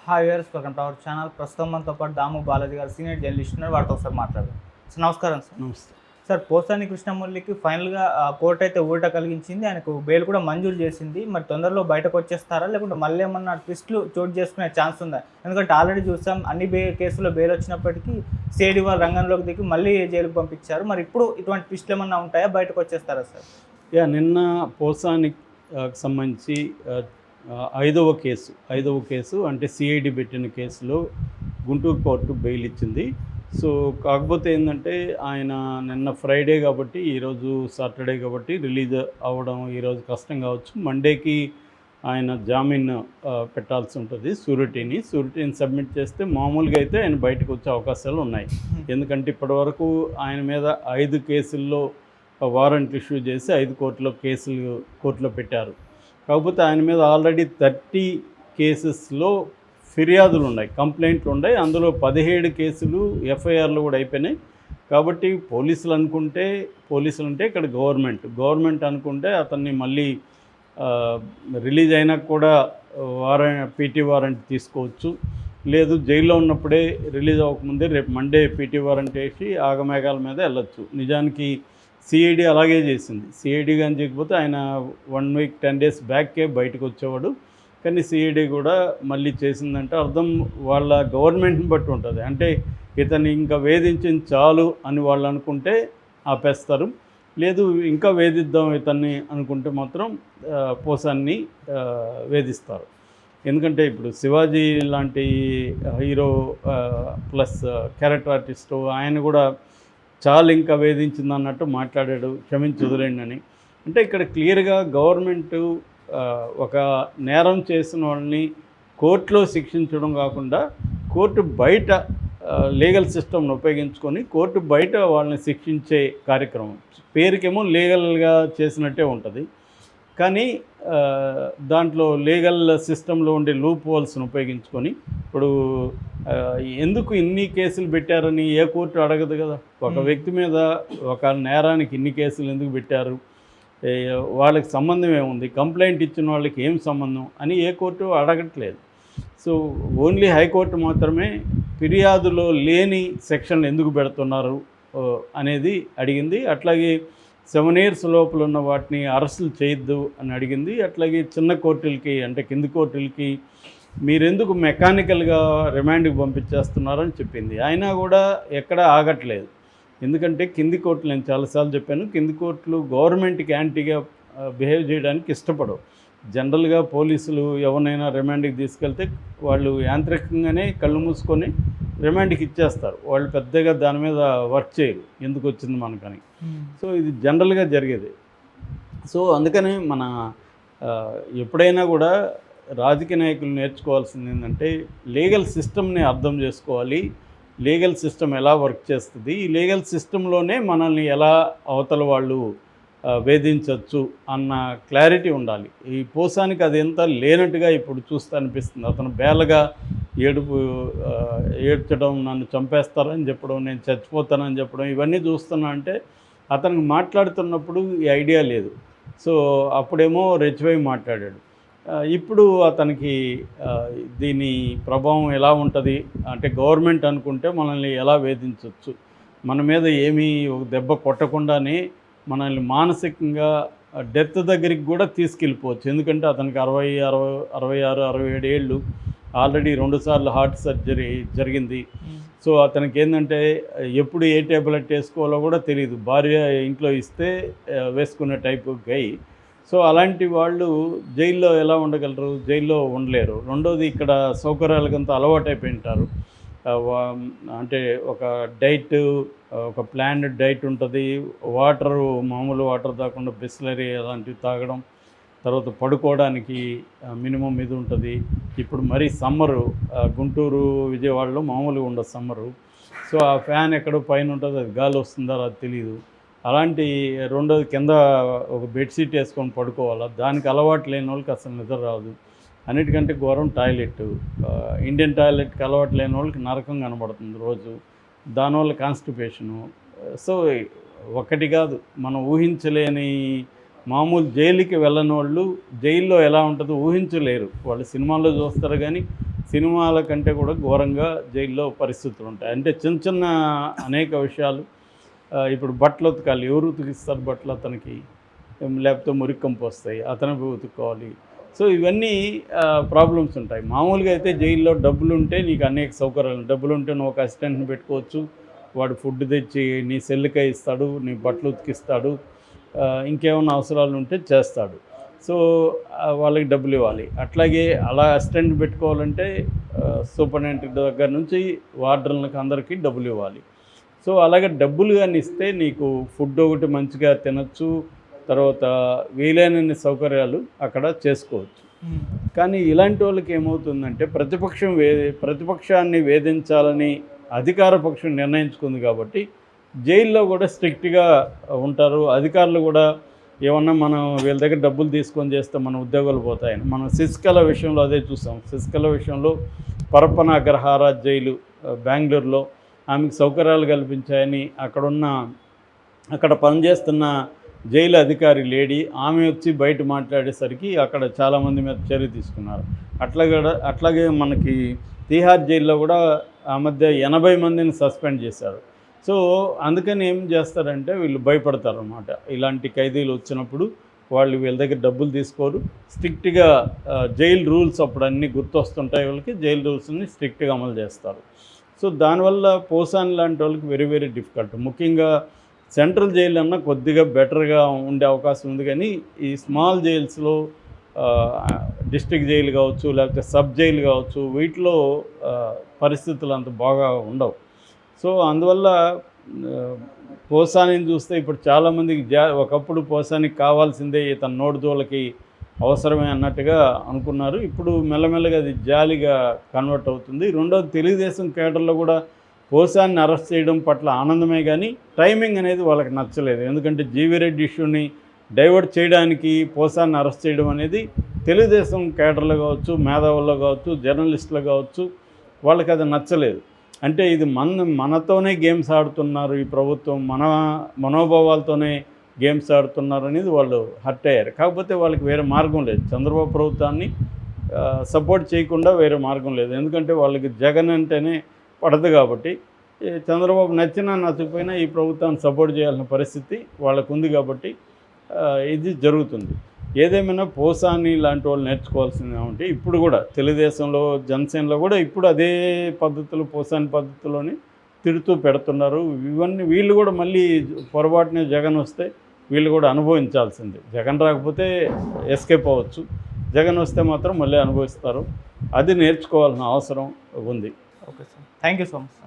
Hi viewers, welcome to our channel. ప్రస్తుతం మనతో పాటు దాము బాలాజీ గారు సీనియర్ జర్నలిస్ట్ ఉన్నారు. వారితో ఒకసారి మాట్లాడదాం. సార్ నమస్కారం. సార్ నమస్తే సార్ పోసాని కృష్ణమురళికి ఫైనల్గా కోర్టు అయితే ఊరట కలిగించింది. ఆయనకు బెయిల్ కూడా మంజూరు చేసింది. మరి తొందరలో బయటకు వచ్చేస్తారా, లేకుంటే మళ్ళీ ఏమన్నా ట్విస్టులు చోటు చేసుకునే ఛాన్స్ ఉందా? ఎందుకంటే ఆల్రెడీ చూసాం అన్ని కేసుల్లో బెయిల్ వచ్చినప్పటికీ సిఐడి వాళ్ళు రంగంలోకి దిగి మళ్ళీ జైలుకు పంపించారు. మరి ఇప్పుడు ఇటువంటి ట్విస్టులు ఏమన్నా ఉంటాయా, బయటకు వచ్చేస్తారా సార్? నిన్న పోసానికి సంబంధించి ఐదవ కేసు అంటే సిఐడి పెట్టిన కేసులో గుంటూరు కోర్టు బెయిల్ ఇచ్చింది. సో కాకపోతే ఏంటంటే ఆయన నిన్న ఫ్రైడే కాబట్టి ఈరోజు సాటర్డే కాబట్టి రిలీజ్ అవ్వడం ఈరోజు కష్టం కావచ్చు. మండేకి ఆయన జామీన్ పెట్టాల్సి ఉంటుంది. షూరిటీని సబ్మిట్ చేస్తే మామూలుగా అయితే ఆయన బయటకు వచ్చే అవకాశాలు ఉన్నాయి. ఎందుకంటే ఇప్పటివరకు ఆయన మీద 5 కేసుల్లో వారెంట్ ఇష్యూ చేసి 5 కోర్టులో పెట్టారు. కాకపోతే ఆయన మీద ఆల్రెడీ 30 కేసెస్లో ఫిర్యాదులు ఉన్నాయి, కంప్లైంట్లు ఉన్నాయి. అందులో 17 కేసులు ఎఫ్ఐఆర్లు కూడా అయిపోయినాయి. కాబట్టి పోలీసులు అంటే ఇక్కడ గవర్నమెంట్ అనుకుంటే అతన్ని మళ్ళీ రిలీజ్ అయినా కూడా పీటీ వారెంట్ తీసుకోవచ్చు. లేదు జైల్లో ఉన్నప్పుడే రిలీజ్ అవ్వకముందే రేపు మండే పీటీ వారెంట్ వేసి ఆగమేఘాల మీద వెళ్ళొచ్చు. నిజానికి సిఐడి అలాగే చేసింది. సిఐడి కానీ చేయకపోతే ఆయన 1 వీక్ 10 డేస్ బ్యాక్కే బయటకు వచ్చేవాడు. కానీ సిఐడి కూడా మళ్ళీ చేసిందంటే అర్థం వాళ్ళ గవర్నమెంట్ని బట్టి ఉంటుంది. అంటే ఇతన్ని ఇంకా వేధించింది చాలు అని వాళ్ళు అనుకుంటే ఆపేస్తారు. లేదు ఇంకా వేధిద్దాం ఇతన్ని అనుకుంటే మాత్రం పోసాన్ని వేధిస్తారు. ఎందుకంటే ఇప్పుడు శివాజీ లాంటి హీరో ప్లస్ క్యారెక్టర్ ఆర్టిస్టు ఆయన కూడా చాలా ఇంకా వేధించింది అన్నట్టు మాట్లాడాడు, క్షమించి వదిలేండి అని. అంటే ఇక్కడ క్లియర్గా గవర్నమెంటు ఒక నేరం చేసిన వాళ్ళని కోర్టులో శిక్షించడం కాకుండా కోర్టు బయట లీగల్ సిస్టమ్ను ఉపయోగించుకొని కోర్టు బయట వాళ్ళని శిక్షించే కార్యక్రమం. పేరుకేమో లీగల్గా చేసినట్టే ఉంటుంది, కానీ దాంట్లో లీగల్ సిస్టంలో ఉండే లూప్ హోల్స్ను ఉపయోగించుకొని ఇప్పుడు ఎందుకు ఇన్ని కేసులు పెట్టారని ఏ కోర్టు అడగదు కదా. ఒక వ్యక్తి మీద ఒక నేరానికి ఇన్ని కేసులు ఎందుకు పెట్టారు, వాళ్ళకి సంబంధం ఏముంది, కంప్లైంట్ ఇచ్చిన వాళ్ళకి ఏం సంబంధం అని ఏ కోర్టు అడగట్లేదు. సో ఓన్లీ హైకోర్టు మాత్రమే ఫిర్యాదులో లేని సెక్షన్లు ఎందుకు పెడుతున్నారు అనేది అడిగింది. అట్లాగే 7 years లోపల ఉన్న వాటిని అరెస్టులు చేయొద్దు అని అడిగింది. అట్లాగే చిన్న కోర్టులకి అంటే కింది కోర్టులకి మీరెందుకు మెకానికల్గా రిమాండ్కి పంపించేస్తున్నారని చెప్పింది. అయినా కూడా ఎక్కడా ఆగట్లేదు. ఎందుకంటే కింది కోర్టులు, నేను చాలాసార్లు చెప్పాను, కింది కోర్టులు గవర్నమెంట్కి యాంటీగా బిహేవ్ చేయడానికి ఇష్టపడవు. జనరల్గా పోలీసులు ఎవరినైనా రిమాండ్కి తీసుకెళ్తే వాళ్ళు యాంత్రికంగానే కళ్ళు మూసుకొని రిమాండ్కి ఇచ్చేస్తారు. వాళ్ళు పెద్దగా దాని మీద వర్క్ చేయరు, ఎందుకు వచ్చింది మనకని. సో ఇది జనరల్గా జరిగేది. సో అందుకని మన ఎప్పుడైనా కూడా రాజకీయ నాయకులు నేర్చుకోవాల్సింది ఏంటంటే లీగల్ సిస్టమ్ని అర్థం చేసుకోవాలి. లీగల్ సిస్టమ్ ఎలా వర్క్ చేస్తుంది, ఈ లీగల్ సిస్టంలోనే మనల్ని ఎలా అవతల వాళ్ళు వేధించవచ్చు అన్న క్లారిటీ ఉండాలి. ఈ పోసానికి అది ఎంత లేనట్టుగా ఇప్పుడు చూస్తే అనిపిస్తుంది. అతను బేలగా ఏడ్చడం, నన్ను చంపేస్తారని చెప్పడం, నేను చచ్చిపోతానని చెప్పడం, ఇవన్నీ చూస్తున్నా అంటే అతనికి మాట్లాడుతున్నప్పుడు ఈ ఐడియా లేదు. సో అప్పుడేమో రెచ్చిపోయి మాట్లాడాడు. ఇప్పుడు అతనికి దీని ప్రభావం ఎలా ఉంటుంది అంటే గవర్నమెంట్ అనుకుంటే మనల్ని ఎలా వేధించవచ్చు, మన మీద ఏమీ ఒక దెబ్బ కొట్టకుండానే మనల్ని మానసికంగా డెత్ దగ్గరికి కూడా తీసుకెళ్ళిపోవచ్చు. ఎందుకంటే అతనికి 66, 67 ఏళ్ళు, ఆల్రెడీ 2 సార్లు హార్ట్ సర్జరీ జరిగింది. సో అతనికి ఏంటంటే ఎప్పుడు ఏ టాబ్లెట్ వేసుకోవాలో కూడా తెలియదు. భార్య ఇంట్లో ఇస్తే వేసుకునే టైపు గై. సో అలాంటి వాళ్ళు జైల్లో ఎలా ఉండగలరు, జైల్లో ఉండలేరు. రెండోది ఇక్కడ సౌకర్యాలకంతా అలవాటైపోయి ఉంటారు. అంటే ఒక డైట్, ఒక ప్లాన్డ్ డైట్ ఉంటుంది. వాటరు మామూలు వాటర్ తాగకుండా బిస్లరీ అలాంటివి తాగడం, తర్వాత పడుకోవడానికి మినిమం ఇది ఉంటుంది. ఇప్పుడు మరీ సమ్మరు, గుంటూరు విజయవాడలో మామూలుగా ఉండదు సమ్మరు. సో ఆ ఫ్యాన్ ఎక్కడో పైన ఉంటుంది, అది గాలి వస్తుందో అది తెలియదు. అలాంటి రెండోది కింద ఒక బెడ్షీట్ వేసుకొని పడుకోవాలా, దానికి అలవాటు లేని వాళ్ళకి అసలు నిద్ర రాదు. అన్నిటికంటే ఘోరం టాయిలెట్. ఇండియన్ టాయిలెట్కి అలవాటు లేని వాళ్ళకి నరకం కనబడుతుంది రోజు. దానివల్ల కాన్స్టిపేషను. సో ఒకటి కాదు, మనం ఊహించలేని మామూలు జైలుకి వెళ్ళని వాళ్ళు జైల్లో ఎలా ఉంటుందో ఊహించలేరు. వాళ్ళు సినిమాల్లో చూస్తారు కానీ సినిమాల కంటే కూడా ఘోరంగా జైల్లో పరిస్థితులు ఉంటాయి. అంటే చిన్న చిన్న అనేక విషయాలు, ఇప్పుడు బట్టలు ఉతకాలి, ఎవరు ఉతికిస్తారు బట్టలు అతనికి, లేకపోతే మురికి కంపు వస్తాయి, అతను పోయి ఉతుక్కోవాలి. సో ఇవన్నీ ప్రాబ్లమ్స్ ఉంటాయి. మామూలుగా అయితే జైల్లో డబ్బులు ఉంటే నీకు అనేక సౌకర్యాలు, డబ్బులు ఉంటే నువ్వు ఒక అసిస్టెంట్ని పెట్టుకోవచ్చు, వాడు ఫుడ్ తెచ్చి నీ సెల్లుకే ఇస్తాడు, నీ బట్టలు ఉతికిస్తాడు, ఇంకేమైనా అవసరాలు ఉంటే చేస్తాడు. సో వాళ్ళకి డబ్బులు ఇవ్వాలి. అట్లాగే అలా అసిస్టెంట్ పెట్టుకోవాలంటే సూపరింటెండెంట్ దగ్గర నుంచి వార్డర్లకు అందరికీ డబ్బులు ఇవ్వాలి. సో అలాగే డబ్బులు కానీ ఇస్తే నీకు ఫుడ్ ఒకటి మంచిగా తినచ్చు, తర్వాత వీలైనన్ని సౌకర్యాలు అక్కడ చేసుకోవచ్చు. కానీ ఇలాంటి వాళ్ళకి ఏమవుతుందంటే ప్రతిపక్షాన్ని వేధించాలని అధికార పక్షం నిర్ణయించుకుంది కాబట్టి జైల్లో కూడా స్ట్రిక్ట్గా ఉంటారు. అధికారులు కూడా ఏమన్నా మనం వీళ్ళ దగ్గర డబ్బులు తీసుకొని చేస్తే మన ఉద్యోగాలు పోతాయని. మనం శశికళ విషయంలో అదే చూసాం. శశికళ విషయంలో పరప్పన అగ్రహార జైలు బెంగళూరులో ఆమెకు సౌకర్యాలు కల్పించాయని అక్కడ పనిచేస్తున్న జైలు అధికారి లేడీ ఆమె వచ్చి బయట మాట్లాడేసరికి అక్కడ చాలామంది మీద చర్య తీసుకున్నారు. అట్లాగే మనకి తీహార్ జైల్లో కూడా ఆ మధ్య 80 మందిని సస్పెండ్ చేశారు. సో అందుకని ఏం చేస్తారంటే వీళ్ళు భయపడతారు అన్నమాట. ఇలాంటి ఖైదీలు వచ్చినప్పుడు వీళ్ళ దగ్గర డబ్బులు తీసుకోరు. స్ట్రిక్ట్గా జైలు రూల్స్ అప్పుడు అన్నీ గుర్తొస్తుంటాయి వాళ్ళకి, జైలు రూల్స్ని స్ట్రిక్ట్గా అమలు చేస్తారు. సో దానివల్ల పోసాని లాంటి వాళ్ళకి వెరీ వెరీ డిఫికల్ట్. ముఖ్యంగా సెంట్రల్ జైలు అన్నా కొద్దిగా బెటర్గా ఉండే అవకాశం ఉంది, కానీ ఈ స్మాల్ జైల్స్లో డిస్ట్రిక్ట్ జైలు కావచ్చు, లేకపోతే సబ్ జైలు కావచ్చు, వీటిలో పరిస్థితులు అంత బాగా ఉండవు. సో అందువల్ల పోసానిని చూస్తే ఇప్పుడు చాలామందికి ఒకప్పుడు పోసానికి కావాల్సిందే ఇతను నోటిదోళ్ళకి అవసరమే అన్నట్టుగా అనుకున్నారు. ఇప్పుడు మెల్లమెల్లగా అది జాలిగా కన్వర్ట్ అవుతుంది. రెండోది, తెలుగుదేశం కేడర్లో కూడా పోసాన్ని అరెస్ట్ చేయడం పట్ల ఆనందమే, కానీ టైమింగ్ అనేది వాళ్ళకి నచ్చలేదు. ఎందుకంటే జీవిరెడ్డి ఇష్యూని డైవర్ట్ చేయడానికి పోసాన్ని అరెస్ట్ చేయడం అనేది తెలుగుదేశం కేడర్లో కావచ్చు, మేధావుల్లో కావచ్చు, జర్నలిస్టులు కావచ్చు, వాళ్ళకి అది నచ్చలేదు. అంటే ఇది మనతోనే గేమ్స్ ఆడుతున్నారు, ఈ ప్రభుత్వం మన మనోభావాలతోనే గేమ్స్ ఆడుతున్నారు అనేది వాళ్ళు హర్ట్ అయ్యారు. కాకపోతే వాళ్ళకి వేరే మార్గం లేదు. చంద్రబాబు ప్రభుత్వాన్ని సపోర్ట్ చేయకుండా వేరే మార్గం లేదు. ఎందుకంటే వాళ్ళకి జగన్ అంటేనే పడదు కాబట్టి, చంద్రబాబు నచ్చినా నచ్చకపోయినా ఈ ప్రభుత్వాన్ని సపోర్ట్ చేయాల్సిన పరిస్థితి వాళ్ళకు ఉంది కాబట్టి ఇది జరుగుతుంది. ఏదేమైనా పోసాని లాంటి వాళ్ళు నేర్చుకోవాల్సింది ఏమంటే, ఇప్పుడు కూడా తెలుగుదేశంలో జనసేనలో కూడా ఇప్పుడు అదే పద్ధతులు, పోసాని పద్ధతిలోని తిడుతూ పెడుతున్నారు. ఇవన్నీ వీళ్ళు కూడా మళ్ళీ పొరపాటునే జగన్ వస్తే వీళ్ళు కూడా అనుభవించాల్సిందే. జగన్ రాకపోతే ఎస్కేప్ అవ్వచ్చు, జగన్ వస్తే మాత్రం మళ్ళీ అనుభవిస్తారు. అది నేర్చుకోవాల్సిన అవసరం ఉంది. Okay sir, thank you so much sir.